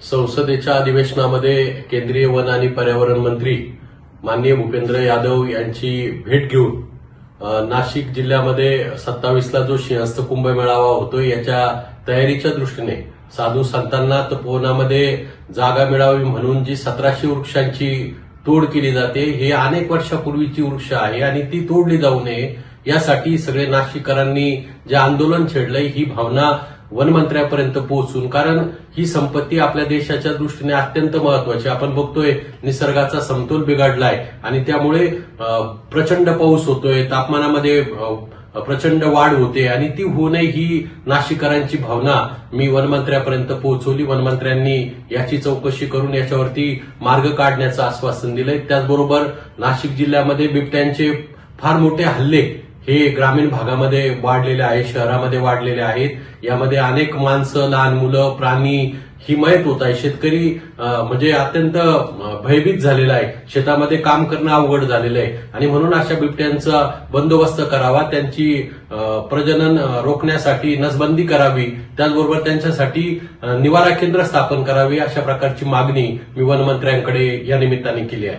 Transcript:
संसदेच्या अधिवेशनामध्ये केंद्रीय वन आणि पर्यावरण मंत्री माननीय भूपेंद्र यादव यांची भेट घेऊन नाशिक जिल्ह्यामध्ये 27ला जो सिंहस्थ कुंभ मेळावा होतोय याच्या तयारीच्या दृष्टीने साधू संतांना तपोवनामध्ये जागा मिळावी म्हणून जी 1700 वृक्षांची तोड केली जाते हे अनेक वर्षापूर्वीची वृक्ष आहे आणि ती तोडली जाऊ नये यासाठी सगळे नाशिककरांनी जे आंदोलन छेडलंय ही भावना वनमंत्र्यापर्यंत पोहोचून, कारण ही संपत्ती आपल्या देशाच्या दृष्टीने अत्यंत महत्वाची. आपण बघतोय निसर्गाचा समतोल बिघडलाय आणि त्यामुळे प्रचंड पाऊस होतोय, तापमानामध्ये प्रचंड वाढ होते आणि ती होऊ नये ही नाशिककरांची भावना मी वनमंत्र्यापर्यंत पोहोचवली. वनमंत्र्यांनी याची चौकशी करून याच्यावरती मार्ग काढण्याचं आश्वासन दिलंय. त्याचबरोबर नाशिक जिल्ह्यामध्ये बिबट्यांचे फार मोठे हल्ले हे ग्रामीण भागामध्ये वाढलेले आहेत, शहरामध्ये वाढलेले आहेत. यामध्ये अनेक माणसं, लहान मुलं, प्राणी ही मयत होत आहे. शेतकरी म्हणजे अत्यंत भयभीत झालेला आहे. शेतामध्ये काम करणं अवघड झालेलं आहे आणि म्हणून अशा बिबट्यांचा बंदोबस्त करावा, त्यांची प्रजनन रोखण्यासाठी नसबंदी करावी, त्याचबरोबर त्यांच्यासाठी निवारा केंद्र स्थापन करावी, अशा प्रकारची मागणी मी वनमंत्र्यांकडे या निमित्ताने केली आहे.